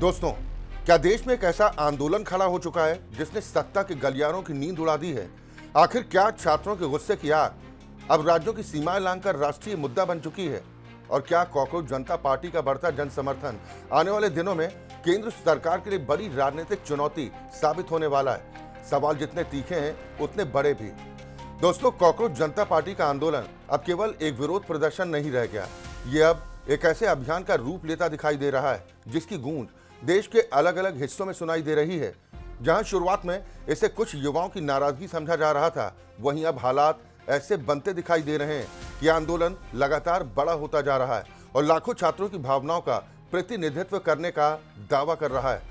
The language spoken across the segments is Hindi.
दोस्तों, क्या देश में एक ऐसा आंदोलन खड़ा हो चुका है जिसने सत्ता के गलियारों की नींद उड़ा दी है? आखिर क्या छात्रों के गुस्से की आग अब राज्यों की सीमाएं लांघकर राष्ट्रीय मुद्दा बन चुकी है? और क्या कॉकरोच जनता पार्टी का बढ़ता जन समर्थन आने वाले दिनों में केंद्र सरकार के लिए बड़ी राजनीतिक चुनौती साबित होने वाला है? सवाल जितने तीखे हैं उतने बड़े भी। दोस्तों, कॉकरोच जनता पार्टी का आंदोलन अब केवल एक विरोध प्रदर्शन नहीं रह गया। ये अब एक ऐसे अभियान का रूप लेता दिखाई दे रहा है जिसकी गूंज देश के अलग अलग हिस्सों में सुनाई दे रही है। जहां शुरुआत में इसे कुछ युवाओं की नाराजगी समझा जा रहा था, वहीं अब हालात ऐसे बनते दिखाई दे रहे हैं कि आंदोलन लगातार बड़ा होता जा रहा है और लाखों छात्रों की भावनाओं का प्रतिनिधित्व करने का दावा कर रहा है।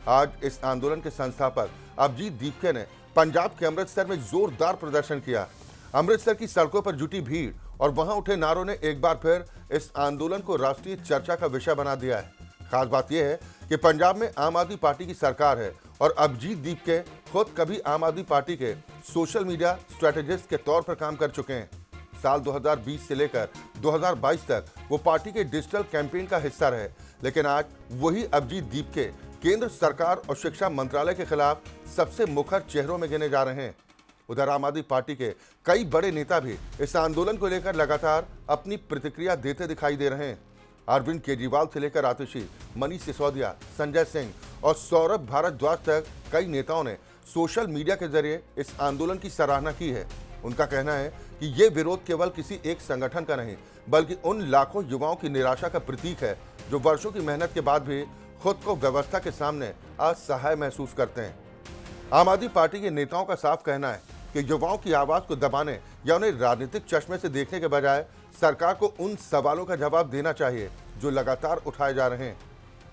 आज इस आंदोलन के संस्थापक अभिजीत दीपके ने पंजाब के अमृतसर में जोरदार प्रदर्शन किया। अमृतसर की सड़कों पर जुटी भीड़ और वहां उठे नारों ने एक बार फिर इस आंदोलन को राष्ट्रीय चर्चा का विषय बना दिया है। खास बात यह है कि पंजाब में आम आदमी पार्टी की सरकार है और अभिजीत दीपके खुद कभी आम आदमी पार्टी के सोशल मीडिया स्ट्रेटेजिस्ट के तौर पर काम कर चुके हैं। साल 2020 से लेकर 2022 तक वो पार्टी के डिजिटल कैंपेन का हिस्सा रहे, लेकिन आज वही अभिजीत दीपके केंद्र सरकार और शिक्षा मंत्रालय के खिलाफ सबसे मुखर चेहरों में गिने जा रहे हैं। उधर आम आदमी पार्टी के कई बड़े नेता भी इस आंदोलन को लेकर लगातार अपनी प्रतिक्रिया देते दिखाई दे रहे हैं। अरविंद केजरीवाल से लेकर आतिशी, मनीष सिसोदिया, संजय सिंह और सौरभ भारद्वाज तक कई नेताओं ने सोशल मीडिया के जरिए इस आंदोलन की सराहना की है। उनका कहना है कि ये विरोध केवल किसी एक संगठन का नहीं, बल्कि उन लाखों युवाओं की निराशा का प्रतीक है जो वर्षों की मेहनत के बाद भी खुद को व्यवस्था के सामने असहाय महसूस करते हैं। आम आदमी पार्टी के नेताओं का साफ कहना है कि युवाओं की आवाज को दबाने या उन्हें राजनीतिक चश्मे से देखने के बजाय सरकार को उन सवालों का जवाब देना चाहिए जो लगातार उठाए जा रहे हैं।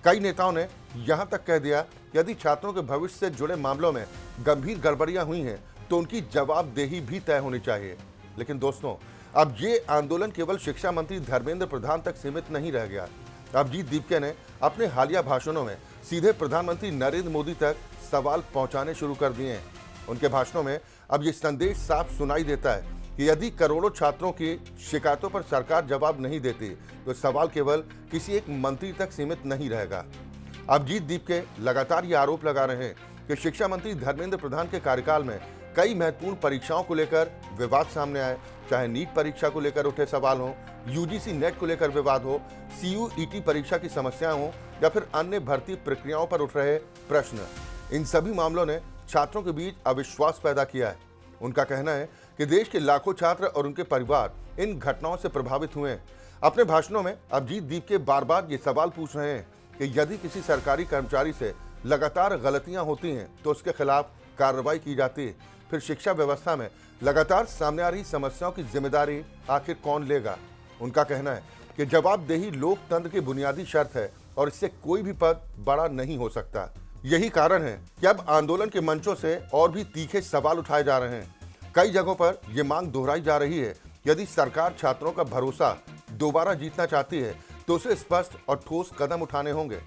कई नेताओं ने यहां तक कह दिया कि यदि छात्रों के भविष्य से जुड़े मामलों में गंभीर गड़बड़ियां हुई हैं तो उनकी जवाबदेही भी तय होनी चाहिए। लेकिन दोस्तों, अब ये आंदोलन केवल शिक्षा मंत्री धर्मेंद्र प्रधान तक सीमित नहीं रह गया। अभिजीत दीपके ने अपने हालिया भाषणों में सीधे प्रधानमंत्री नरेंद्र मोदी तक सवाल पहुंचाने शुरू कर दिए हैं। उनके भाषणों में अब ये संदेश साफ सुनाई देता है कि यदि करोड़ों छात्रों की शिकायतों पर सरकार जवाब नहीं देती तो सवाल केवल किसी एक मंत्री तक सीमित नहीं रहेगा। अभिजीत दीपके लगातार ये आरोप लगा रहे हैं कि शिक्षा मंत्री धर्मेंद्र प्रधान के कार्यकाल में कई महत्वपूर्ण परीक्षाओं को लेकर विवाद सामने आए, चाहे नीट परीक्षा को लेकर उठे सवाल हो, यूजीसी नेट को लेकर विवाद हो, सीयूईटी परीक्षा की समस्याएं हो या फिर अन्य भर्ती प्रक्रियाओं पर उठ रहे प्रश्न। इन सभी मामलों ने छात्रों के बीच अविश्वास पैदा किया है। उनका कहना है कि देश के लाखों छात्र और उनके परिवार इन घटनाओं से प्रभावित हुए हैं। अपने भाषणों में अभिजीत दीपके बार बार ये सवाल पूछ रहे हैं कि यदि किसी सरकारी कर्मचारी से लगातार गलतियां होती हैं तो उसके खिलाफ कार्रवाई की जाती है, फिर शिक्षा व्यवस्था में लगातार सामने आ रही समस्याओं की जिम्मेदारी आखिर कौन लेगा? उनका कहना है कि जवाबदेही लोकतंत्र की बुनियादी शर्त है और इससे कोई भी पद बड़ा नहीं हो सकता। यही कारण है कि अब आंदोलन के मंचों से और भी तीखे सवाल उठाए जा रहे हैं। कई जगहों पर यह मांग दोहराई जा रही है, यदि सरकार छात्रों का भरोसा दोबारा जीतना चाहती है तो उसे स्पष्ट और ठोस कदम उठाने होंगे।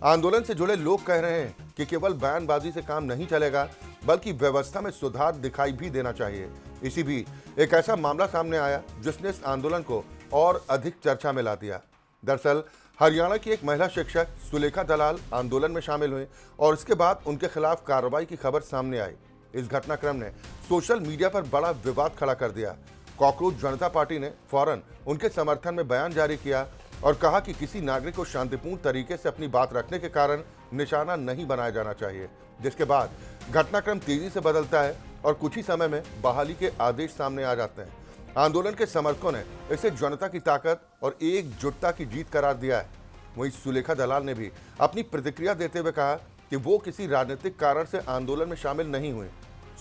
आंदोलन से जुड़े लोग कह रहे हैं कि केवल बयानबाजी से काम नहीं चलेगा, बल्कि व्यवस्था में सुधार दिखाई भी देना चाहिए। इसी बीच एक ऐसा मामला सामने आया जिसने इस आंदोलन को और अधिक चर्चा में ला दिया। दरअसल हरियाणा की एक महिला शिक्षक सुलेखा दलाल आंदोलन में शामिल हुई और इसके बाद उनके खिलाफ कार्रवाई की खबर सामने आई। इस घटनाक्रम ने सोशल मीडिया पर बड़ा विवाद खड़ा कर दिया। कॉकरोच जनता पार्टी ने फौरन उनके समर्थन में बयान जारी किया और कहा कि किसी नागरिक को शांतिपूर्ण तरीके से अपनी बात रखने के कारण निशाना नहीं बनाया जाना चाहिए। जिसके बाद घटनाक्रम तेजी से बदलता है और कुछ ही समय में बहाली के आदेश सामने आ जाते हैं। आंदोलन के समर्थकों ने इसे जनता की ताकत और एकजुटता की जीत करार दिया है। वहीं सुलेखा दलाल ने भी अपनी प्रतिक्रिया देते हुए कहा कि वो किसी राजनीतिक कारण से आंदोलन में शामिल नहीं हुए।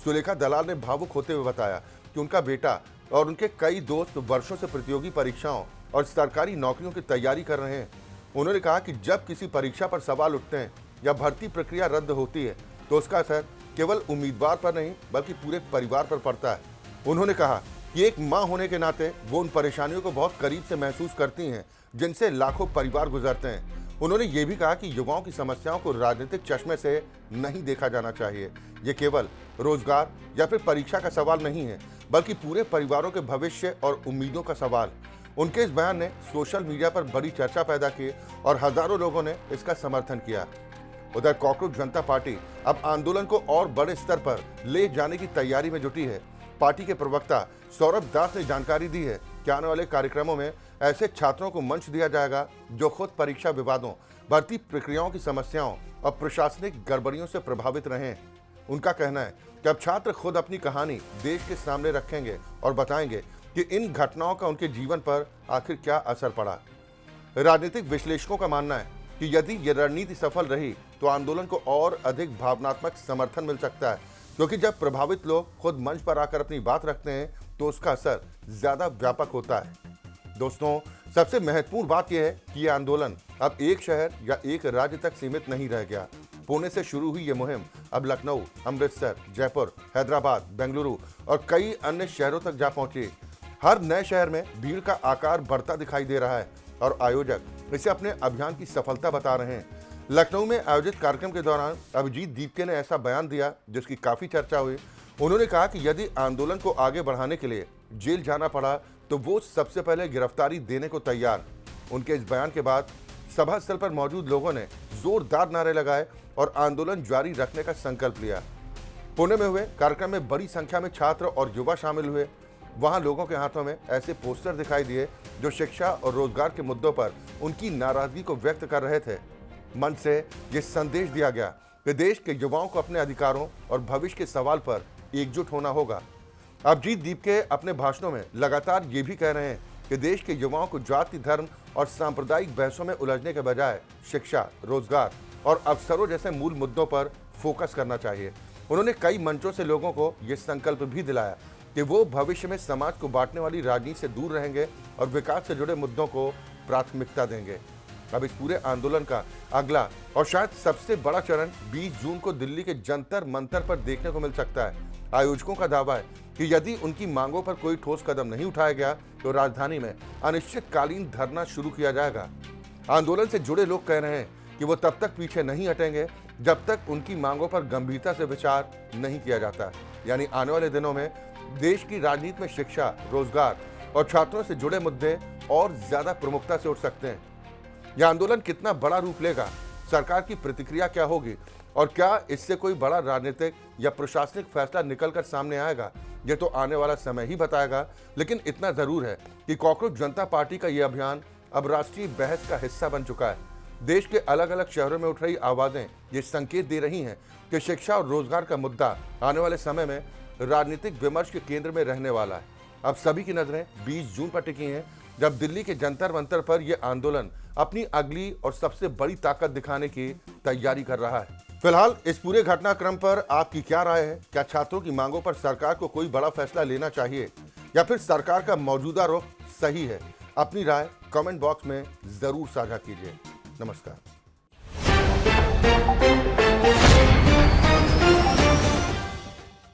सुलेखा दलाल ने भावुक होते हुए बताया कि उनका बेटा और उनके कई दोस्त वर्षों से प्रतियोगी परीक्षाओं और सरकारी नौकरियों की तैयारी कर रहे हैं। उन्होंने कहा कि जब किसी परीक्षा पर सवाल उठते हैं या भर्ती प्रक्रिया रद्द होती है तो उसका असर केवल उम्मीदवार पर नहीं बल्कि पूरे परिवार पर पड़ता है। उन्होंने कहा कि एक मां होने के नाते वो उन परेशानियों को बहुत करीब से महसूस करती हैं जिनसे लाखों परिवार गुजरते हैं। उन्होंने ये भी कहा कि युवाओं की समस्याओं को राजनीतिक चश्मे से नहीं देखा जाना चाहिए। ये केवल रोजगार या फिर परीक्षा का सवाल नहीं है, बल्कि पूरे परिवारों के भविष्य और उम्मीदों का सवाल। उनके इस बयान ने सोशल मीडिया पर बड़ी चर्चा पैदा की और हजारों लोगों ने इसका समर्थन किया। उधर कॉकरोच जनता पार्टी अब आंदोलन को और बड़े स्तर पर ले जाने की तैयारी में जुटी है। पार्टी के प्रवक्ता सौरभ दास ने जानकारी दी है कि आने वाले कार्यक्रमों में ऐसे छात्रों को मंच दिया जाएगा जो खुद परीक्षा विवादों, भर्ती प्रक्रियाओं की समस्याओं और प्रशासनिक गड़बड़ियों से प्रभावित रहे हैं। उनका कहना है कि अब छात्र खुद अपनी कहानी देश के सामने रखेंगे और बताएंगे कि इन घटनाओं का उनके जीवन पर आखिर क्या असर पड़ा। राजनीतिक विश्लेषकों का मानना है कि यदि ये रणनीति सफल रही तो आंदोलन को और अधिक भावनात्मक समर्थन मिल सकता है, क्योंकि जब प्रभावित लोग खुद मंच पर आकर अपनी बात रखते हैं तो उसका असर ज्यादा व्यापक होता है। दोस्तों, सबसे महत्वपूर्ण बात यह है कि यह आंदोलन अब एक शहर या एक राज्य तक सीमित नहीं रह गया। पुणे से शुरू हुई ये मुहिम अब लखनऊ, अमृतसर, जयपुर, हैदराबाद, बेंगलुरु और कई अन्य शहरों तक जा पहुंची। हर नए शहर में भीड़ का आकार बढ़ता दिखाई दे रहा है और आयोजक इसे अपने अभियान की सफलता बता रहे हैं। लखनऊ में आयोजित कार्यक्रम के दौरान अभिजीत दीपके ने ऐसा बयान दिया जिसकी काफी चर्चा हुई। उन्होंने कहा कि यदि आंदोलन को आगे बढ़ाने के लिए जेल जाना पड़ा तो वो सबसे पहले गिरफ्तारी देने को तैयार। उनके इस बयान के बाद सभा स्थल पर मौजूद लोगों ने जोरदार नारे लगाए और आंदोलन जारी रखने का संकल्प लिया। पुणे में हुए कार्यक्रम में बड़ी संख्या में छात्र और युवा शामिल हुए। वहां लोगों के हाथों में ऐसे पोस्टर दिखाई दिए जो शिक्षा और रोजगार के मुद्दों पर उनकी नाराजगी को व्यक्त कर रहे थे। मंच से ये संदेश दिया गया कि देश के युवाओं को अपने अधिकारों और भविष्य के सवाल पर एकजुट होना होगा। अभिजीत दीपके अपने भाषणों में लगातार ये भी कह रहे हैं कि देश के युवाओं को जाति, धर्म और सांप्रदायिक बहसों में उलझने के बजाय शिक्षा, रोजगार और अवसरों जैसे मूल मुद्दों पर फोकस करना चाहिए। उन्होंने कई मंचों से लोगों को ये संकल्प भी दिलाया कि वो भविष्य में समाज को बांटने वाली राजनीति से दूर रहेंगे और विकास से जुड़े मुद्दों को प्राथमिकता देंगे। अब इस पूरे आंदोलन का अगला और शायद सबसे बड़ा चरण 20 जून को दिल्ली के जंतर मंतर पर देखने को मिल सकता है। आयोजकों का दावा है कि यदि उनकी मांगों पर कोई ठोस कदम नहीं उठाया गया तो राजधानी में अनिश्चितकालीन धरना शुरू किया जाएगा। आंदोलन से जुड़े लोग कह रहे हैं कि वो तब तक पीछे नहीं हटेंगे जब तक उनकी मांगों पर गंभीरता से विचार नहीं किया जाता। यानी आने वाले दिनों में देश की राजनीति में शिक्षा, रोजगार और छात्रों से जुड़े मुद्दे और ज्यादा प्रमुखता से उठ सकते हैं। यह आंदोलन कितना बड़ा रूप लेगा, सरकार की प्रतिक्रिया क्या होगी और क्या इससे कोई बड़ा राजनीतिक या प्रशासनिक फैसला निकलकर सामने आएगा, ये तो आने वाला समय ही बताएगा। लेकिन इतना जरूर है कि कॉकरोच जनता पार्टी का यह अभियान अब राष्ट्रीय बहस का हिस्सा बन चुका है। देश के अलग अलग शहरों में उठ रही आवाजें ये संकेत दे रही हैं कि शिक्षा और रोजगार का मुद्दा आने वाले समय में राजनीतिक विमर्श के केंद्र में रहने वाला है। अब सभी की नजरें 20 जून पर टिकी हैं, जब दिल्ली के जंतर मंतर पर यह आंदोलन अपनी अगली और सबसे बड़ी ताकत दिखाने की तैयारी कर रहा है। फिलहाल इस पूरे घटनाक्रम पर आपकी क्या राय है? क्या छात्रों की मांगों पर सरकार को कोई बड़ा फैसला लेना चाहिए या फिर सरकार का मौजूदा रुख सही है? अपनी राय कमेंट बॉक्स में जरूर साझा कीजिए। नमस्कार।